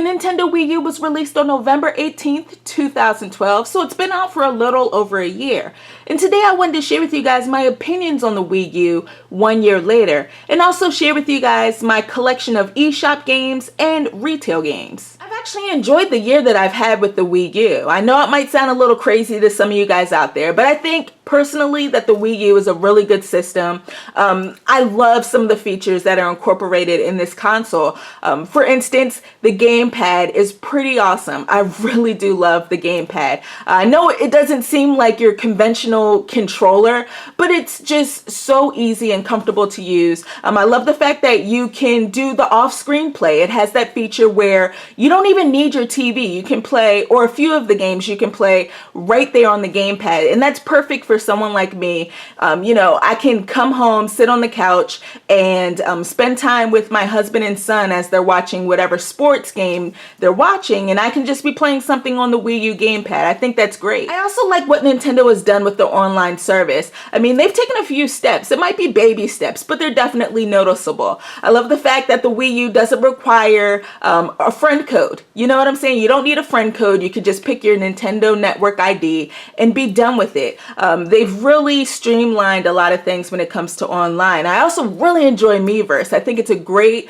Nintendo Wii U was released on November 18th, 2012, so it's been out for a little over a year. And today I wanted to share with you guys my opinions on the Wii U 1 year later, and also share with you guys my collection of eShop games and retail games. I've actually enjoyed the year that I've had with the Wii U. I know it might sound a little crazy to some of you guys out there, but I think personally that the Wii U is a really good system. I love some of the features that are incorporated in this console. For instance, the gamepad is pretty awesome. I really do love the gamepad. I know it doesn't seem like your conventional controller, but it's just so easy and comfortable to use. I love the fact that you can do the off-screen play. It has that feature where you don't even need your TV. You can play, or a few of the games you can play right there on the gamepad, and that's perfect for someone like me. You know, I can come home, sit on the couch, and spend time with my husband and son as they're watching whatever sports game they're watching, and I can just be playing something on the Wii U gamepad. I think that's great. I also like what Nintendo has done with the online service. I mean, they've taken a few steps. It might be baby steps, but they're definitely noticeable. I love the fact that the Wii U doesn't require a friend code. You know what I'm saying? You don't need a friend code. You could just pick your Nintendo Network ID and be done with it. They've really streamlined a lot of things when it comes to online. I also really enjoy Miiverse. I think it's a great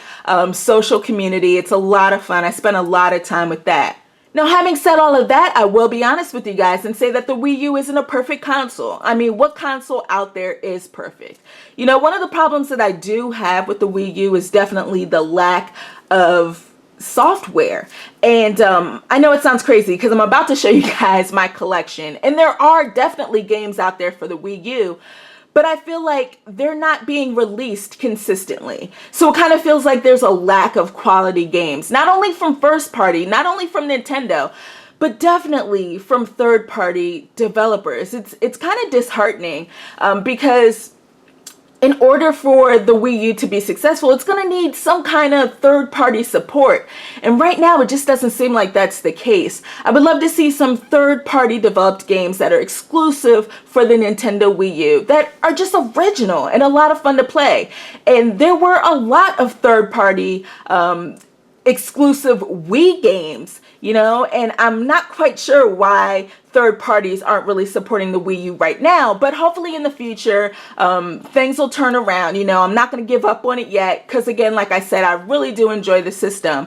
social community. It's a lot of fun. I spend a lot of time with that. Now, having said all of that, I will be honest with you guys and say that the Wii U isn't a perfect console. I mean, what console out there is perfect? You know, one of the problems that I do have with the Wii U is definitely the lack of software. And I know it sounds crazy because I'm about to show you guys my collection, and there are definitely games out there for the Wii U, but I feel like they're not being released consistently. So it kind of feels like there's a lack of quality games, not only from first party, not only from Nintendo, but definitely from third party developers. It's kind of disheartening because in order for the Wii U to be successful, it's going to need some kind of third-party support. And right now, it just doesn't seem like that's the case. I would love to see some third-party developed games that are exclusive for the Nintendo Wii U that are just original and a lot of fun to play. And there were a lot of third-party exclusive Wii games, you know, and I'm not quite sure why third parties aren't really supporting the Wii U right now, but hopefully in the future things will turn around. You know, I'm not going to give up on it yet because, again, like I said, I really do enjoy the system.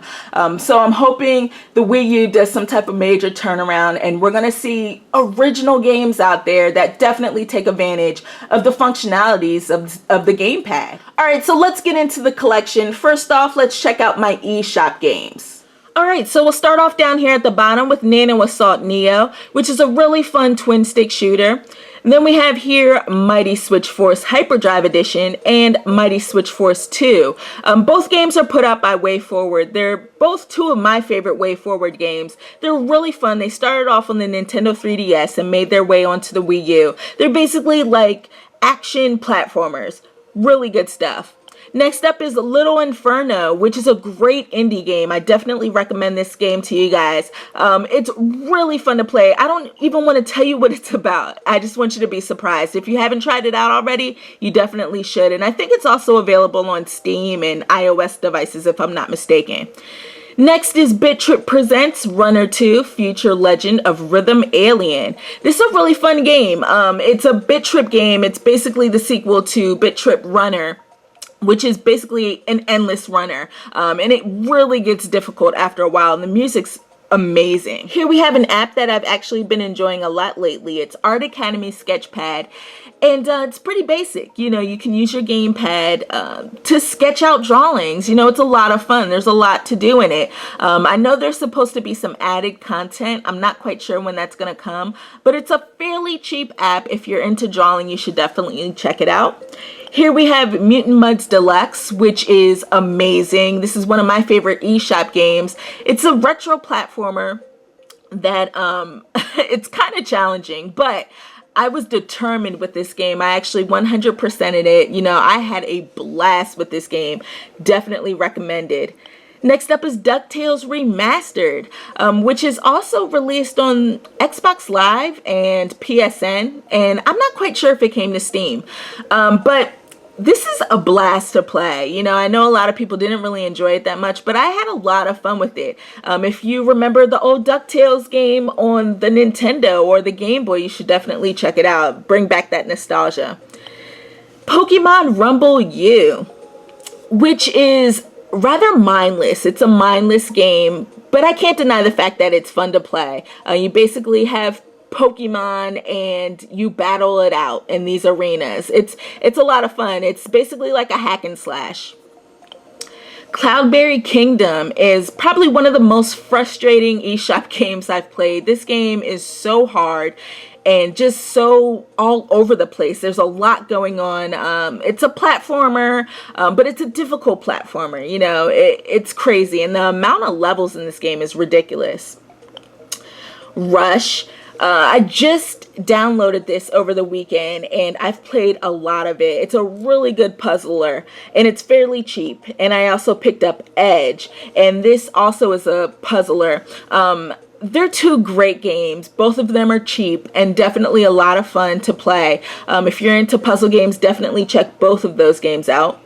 So I'm hoping the Wii U does some type of major turnaround and we're going to see original games out there that definitely take advantage of the functionalities of the gamepad. All right, so let's get into the collection. First off, let's check out my eShop games. Alright, so we'll start off down here at the bottom with Nano Assault Neo, which is a really fun twin stick shooter. And then we have here Mighty Switch Force Hyperdrive Edition and Mighty Switch Force 2. Both games are put out by WayForward. They're both two of my favorite WayForward games. They're really fun. They started off on the Nintendo 3DS and made their way onto the Wii U. They're basically like action platformers. Really good stuff. Next up is Little Inferno, which is a great indie game. I definitely recommend this game to you guys. It's really fun to play. I don't even want to tell you what it's about. I just want you to be surprised. If you haven't tried it out already, you definitely should. And I think it's also available on Steam and iOS devices, if I'm not mistaken. Next is Bit Trip Presents Runner 2 Future Legend of Rhythm Alien. This is a really fun game. It's a Bit Trip game. It's basically the sequel to Bit Trip Runner, which is basically an endless runner. And it really gets difficult after a while, and the music's amazing. Here we have an app that I've actually been enjoying a lot lately. It's Art Academy Sketchpad, and it's pretty basic. You know, you can use your gamepad to sketch out drawings. You know, it's a lot of fun. There's a lot to do in it. I know there's supposed to be some added content. I'm not quite sure when that's gonna come, but it's a fairly cheap app. If you're into drawing, you should definitely check it out. Here we have Mutant Mudds Deluxe, which is amazing. This is one of my favorite eShop games. It's a retro platformer that it's kind of challenging, but I was determined with this game. I actually 100%ed it. You know, I had a blast with this game. Definitely recommended. Next up is DuckTales Remastered, which is also released on Xbox Live and PSN, and I'm not quite sure if it came to Steam. But This is a blast to play. You know, I know a lot of people didn't really enjoy it that much, but I had a lot of fun with it. If you remember the old DuckTales game on the Nintendo or the Game Boy, you should definitely check it out. Bring back that nostalgia. Pokemon Rumble U, which is rather mindless. It's a mindless game, but I can't deny the fact that it's fun to play. You basically have Pokemon and you battle it out in these arenas. It's a lot of fun. It's basically like a hack and slash. Cloudberry Kingdom is probably one of the most frustrating eShop games I've played. This game is so hard and just so all over the place. There's a lot going on. It's a platformer, but it's a difficult platformer. You know, it's crazy. And the amount of levels in this game is ridiculous. Rush. I just downloaded this over the weekend and I've played a lot of it. It's a really good puzzler and it's fairly cheap. And I also picked up Edge, and this also is a puzzler. They're two great games. Both of them are cheap and definitely a lot of fun to play. If you're into puzzle games, definitely check both of those games out.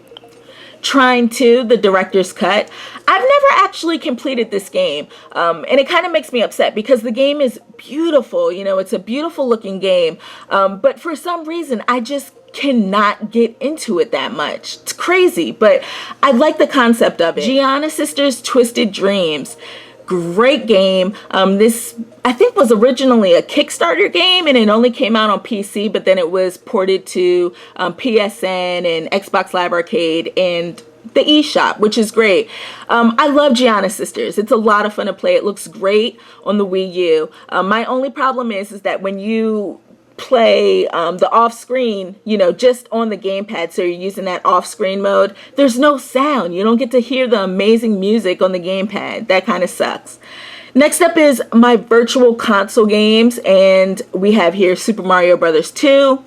Trine 2, the director's cut. I've never actually completed this game, and it kind of makes me upset because the game is beautiful. You know, it's a beautiful looking game, but for some reason I just cannot get into it that much. It's crazy, but I like the concept of it. Gianna Sisters Twisted Dreams. Great game. This, I think, was originally a Kickstarter game and it only came out on PC, but then it was ported to PSN and Xbox Live Arcade and the eShop, which is great. I love Gianna Sisters. It's a lot of fun to play. It looks great on the Wii U. My only problem is that when you play the off-screen, you know, just on the gamepad, so you're using that off-screen mode, there's no sound. You don't get to hear the amazing music on the gamepad. That kind of sucks. Next up is my virtual console games, and we have here Super Mario Brothers 2.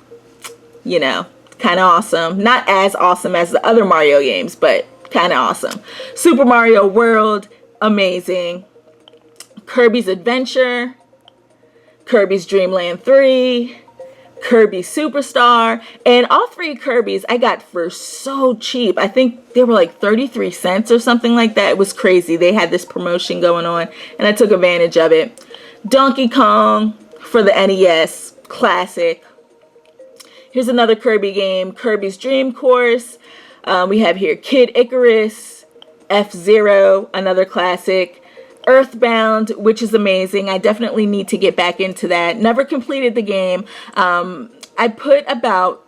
You know, kind of awesome. Not as awesome as the other Mario games, but kind of awesome. Super Mario World, amazing. Kirby's Adventure, Kirby's Dream Land 3, Kirby Superstar, and all three Kirby's I got for so cheap. I think they were like 33 cents or something like that. It was crazy. They had this promotion going on and I took advantage of it. Donkey Kong for the NES, classic. Here's another Kirby game, Kirby's Dream Course. We have here Kid Icarus, F-Zero, another classic. Earthbound, which is amazing. I definitely need to get back into that. Never completed the game. I put about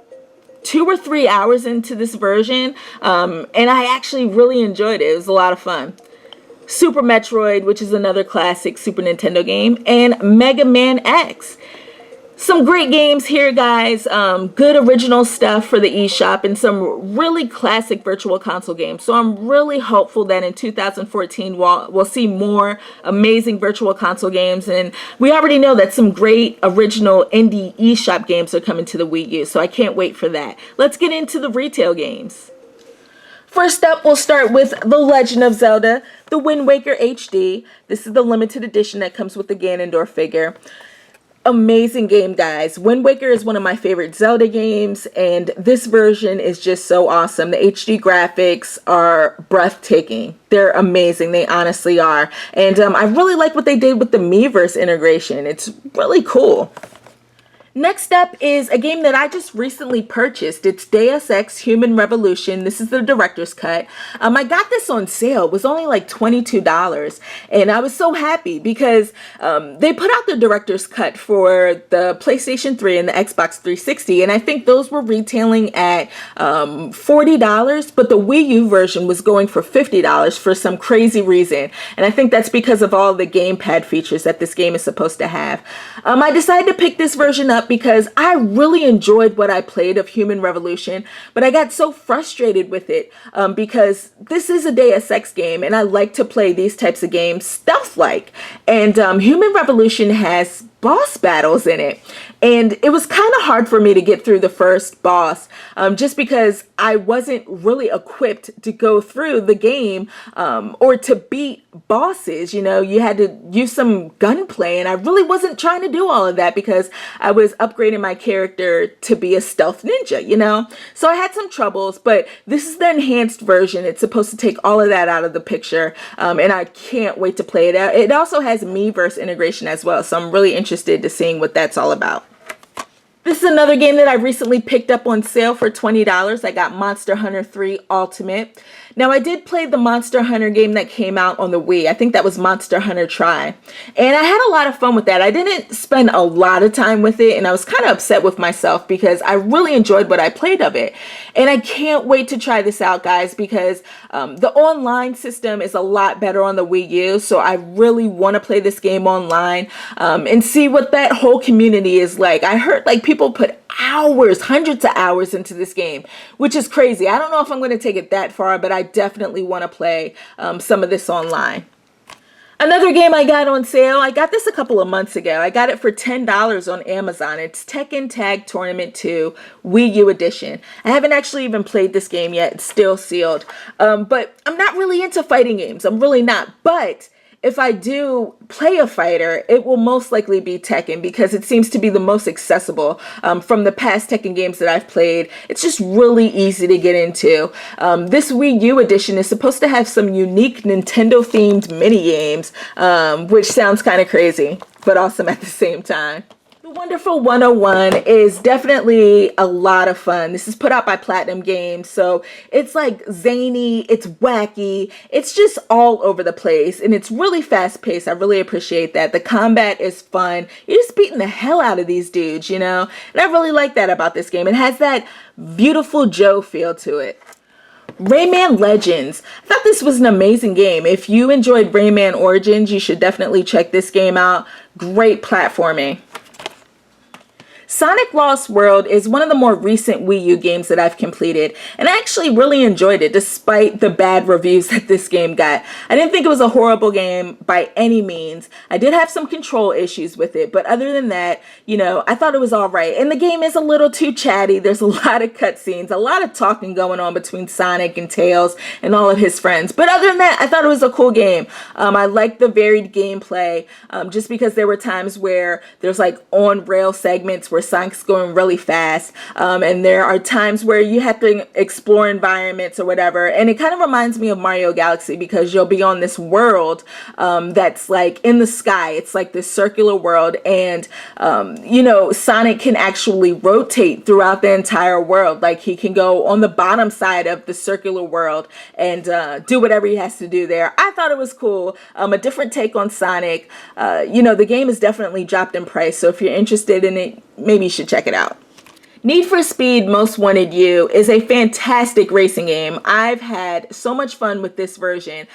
2 or 3 hours into this version, and I actually really enjoyed it. It was a lot of fun. Super Metroid, which is another classic Super Nintendo game, and Mega Man X. Some great games here, guys. Good original stuff for the eShop and some really classic virtual console games. So I'm really hopeful that in 2014 we'll see more amazing virtual console games. And we already know that some great original indie eShop games are coming to the Wii U. So I can't wait for that. Let's get into the retail games. First up, we'll start with The Legend of Zelda, The Wind Waker HD. This is the limited edition that comes with the Ganondorf figure. Amazing game, guys. Wind Waker is one of my favorite Zelda games, and this version is just so awesome. The HD graphics are breathtaking. They're amazing. They honestly are. And I really like what they did with the Miiverse integration. It's really cool. Next up is a game that I just recently purchased. It's Deus Ex Human Revolution. This is the director's cut. I got this on sale. It was only like $22. And I was so happy because they put out the director's cut for the PlayStation 3 and the Xbox 360. And I think those were retailing at $40. But the Wii U version was going for $50 for some crazy reason. And I think that's because of all the gamepad features that this game is supposed to have. I decided to pick this version up because I really enjoyed what I played of Human Revolution, but I got so frustrated with it because this is a Deus Ex game and I like to play these types of games stealth-like. And Human Revolution has boss battles in it. And it was kind of hard for me to get through the first boss, just because I wasn't really equipped to go through the game, or to beat bosses. You know, you had to use some gunplay, and I really wasn't trying to do all of that because I was upgrading my character to be a stealth ninja, you know? So I had some troubles, but this is the enhanced version. It's supposed to take all of that out of the picture, and I can't wait to play it out. It also has Miiverse integration as well, so I'm really interested to seeing what that's all about. This is another game that I recently picked up on sale for $20. I got Monster Hunter 3 Ultimate. Now, I did play the Monster Hunter game that came out on the Wii. I think that was Monster Hunter Tri. And I had a lot of fun with that. I didn't spend a lot of time with it, and I was kind of upset with myself because I really enjoyed what I played of it. And I can't wait to try this out, guys, because the online system is a lot better on the Wii U. So I really want to play this game online, and see what that whole community is like. I heard like people put hours, hundreds of hours into this game, which is crazy. I don't know if I'm going to take it that far, but I definitely want to play some of this online. Another game I got on sale, I got this a couple of months ago. I got it for $10 on Amazon. It's Tekken Tag Tournament 2 Wii U Edition. I haven't actually even played this game yet. It's still sealed. But I'm not really into fighting games. I'm really not. But if I do play a fighter, it will most likely be Tekken because it seems to be the most accessible from the past Tekken games that I've played. It's just really easy to get into. This Wii U edition is supposed to have some unique Nintendo-themed mini-games, which sounds kind of crazy, but awesome at the same time. Wonderful 101 is definitely a lot of fun. This is put out by Platinum Games, so it's like zany, it's wacky, it's just all over the place, and it's really fast-paced. I really appreciate that. The combat is fun. You're just beating the hell out of these dudes, you know? And I really like that about this game. It has that beautiful Joe feel to it. Rayman Legends. I thought this was an amazing game. If you enjoyed Rayman Origins, you should definitely check this game out. Great platforming. Sonic Lost World is one of the more recent Wii U games that I've completed, and I actually really enjoyed it despite the bad reviews that this game got. I didn't think it was a horrible game by any means. I did have some control issues with it, but other than that, you know, I thought it was all right. And the game is a little too chatty. There's a lot of cutscenes, a lot of talking going on between Sonic and Tails and all of his friends. But other than that, I thought it was a cool game. I liked the varied gameplay, just because there were times where there's like on-rail segments where Sonic's going really fast, and there are times where you have to explore environments or whatever, and it kind of reminds me of Mario Galaxy because you'll be on this world that's like in the sky. It's like this circular world, and you know, Sonic can actually rotate throughout the entire world. Like he can go on the bottom side of the circular world and do whatever he has to do there. I thought it was cool. A different take on Sonic. You know, the game is definitely dropped in price, so if you're interested in it, maybe you should check it out. Need for Speed Most Wanted U is a fantastic racing game. I've had so much fun with this version.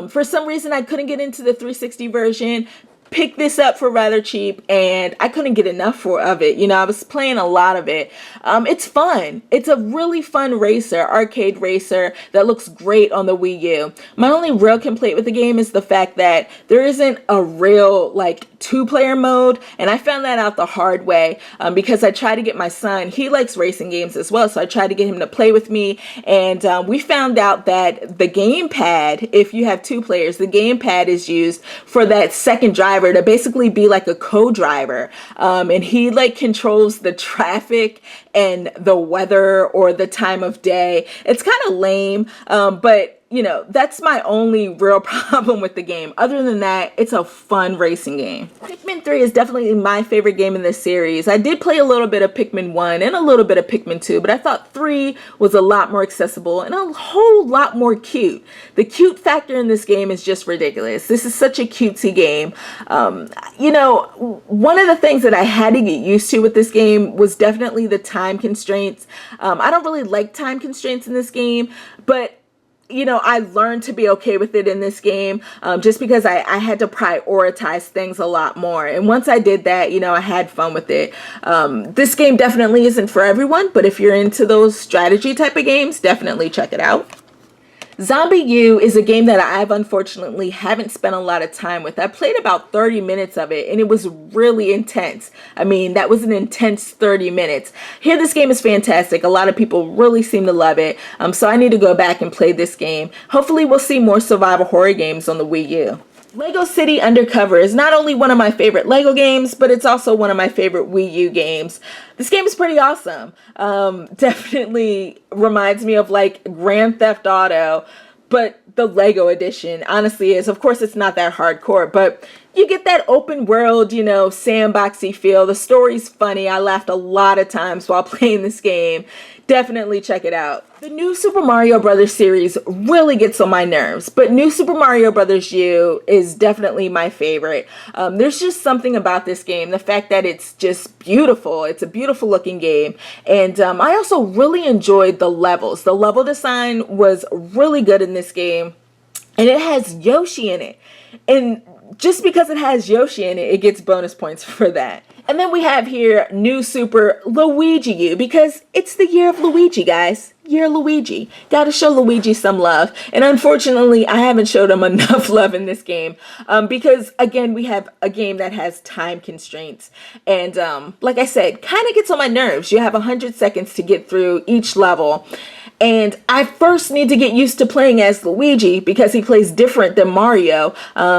For some reason, I couldn't get into the 360 version. Picked this up for rather cheap, and I couldn't get enough of it. You know, I was playing a lot of it. It's fun. It's a really fun racer, arcade racer that looks great on the Wii U. My only real complaint with the game is the fact that there isn't a real like two-player mode, and I found that out the hard way because I tried to get my son. He likes racing games as well, so I tried to get him to play with me, and we found out that the gamepad, if you have two players, the gamepad is used for that second driver to basically be like a co-driver, and he like controls the traffic and the weather or the time of day. It's kind of lame, but you know, that's my only real problem with the game. Other than that, it's a fun racing game. Pikmin 3 is definitely my favorite game in this series. I did play a little bit of Pikmin 1 and a little bit of Pikmin 2, but I thought 3 was a lot more accessible and a whole lot more cute. The cute factor in this game is just ridiculous. This is such a cutesy game. You know, one of the things that I had to get used to with this game was definitely the time constraints. I don't really like time constraints in this game, but you know, I learned to be okay with it in this game just because I had to prioritize things a lot more. And once I did that, you know, I had fun with it. This game definitely isn't for everyone, but if you're into those strategy type of games, definitely check it out. Zombie U is a game that I've unfortunately haven't spent a lot of time with. I played about 30 minutes of it and it was really intense. I mean, that was an intense 30 minutes. Here, this game is fantastic. A lot of people really seem to love it. So I need to go back and play this game. Hopefully we'll see more survival horror games on the Wii U. Lego City Undercover is not only one of my favorite Lego games, but it's also one of my favorite Wii U games. This game is pretty awesome. Definitely reminds me of like Grand Theft Auto, but the Lego edition honestly is. Of course, it's not that hardcore, but you get that open world, you know, sandboxy feel. The story's funny. I laughed a lot of times while playing this game. Definitely check it out. The new Super Mario Brothers series really gets on my nerves, but New Super Mario Brothers U is definitely my favorite. There's just something about this game, the fact that it's just beautiful. It's a beautiful looking game, and I also really enjoyed the levels. The level design was really good in this game, and it has Yoshi in it. And just because it has Yoshi in it, it gets bonus points for that. And then we have here New Super Luigi U, because it's the year of Luigi, guys. Year Luigi. Gotta show Luigi some love. And unfortunately, I haven't showed him enough love in this game because, again, we have a game that has time constraints. And like I said, kind of gets on my nerves. You have 100 seconds to get through each level. And I first need to get used to playing as Luigi because he plays different than Mario.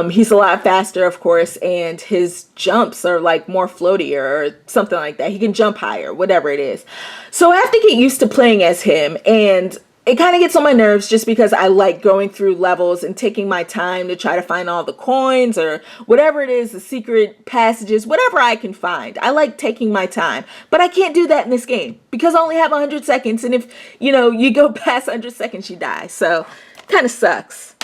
He's a lot faster, of course, and his jumps are like more floatier or something like that. He can jump higher, whatever it is. So I have to get used to playing as him, and it kind of gets on my nerves just because I like going through levels and taking my time to try to find all the coins or whatever it is, the secret passages, whatever I can find. I like taking my time, but I can't do that in this game because I only have 100 seconds. And if, you know, you go past 100 seconds, you die. So kind of sucks.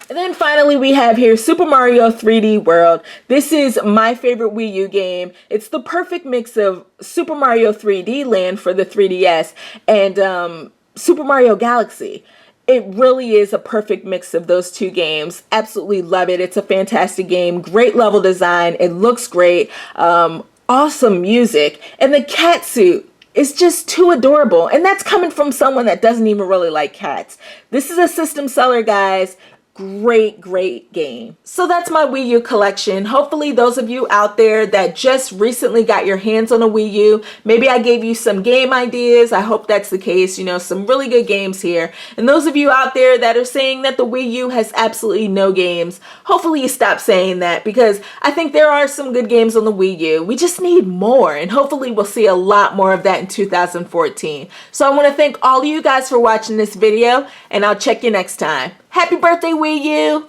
And then finally we have here Super Mario 3D World. This is my favorite Wii U game. It's the perfect mix of Super Mario 3D Land for the 3DS and Super Mario Galaxy. It really is a perfect mix of those two games. Absolutely love it. It's a fantastic game. Great level design. It looks great. Awesome music. And the cat suit is just too adorable. And that's coming from someone that doesn't even really like cats. This is a system seller, guys. Great game. So that's my Wii U collection. Hopefully those of you out there that just recently got your hands on a Wii U, maybe I gave you some game ideas. I hope that's the case. You know, some really good games here. And those of you out there that are saying that the Wii U has absolutely no games, hopefully you stop saying that because I think there are some good games on the Wii U. We just need more, and hopefully we'll see a lot more of that in 2014. So I want to thank all of you guys for watching this video, and I'll check you next time. Happy birthday, Wii U!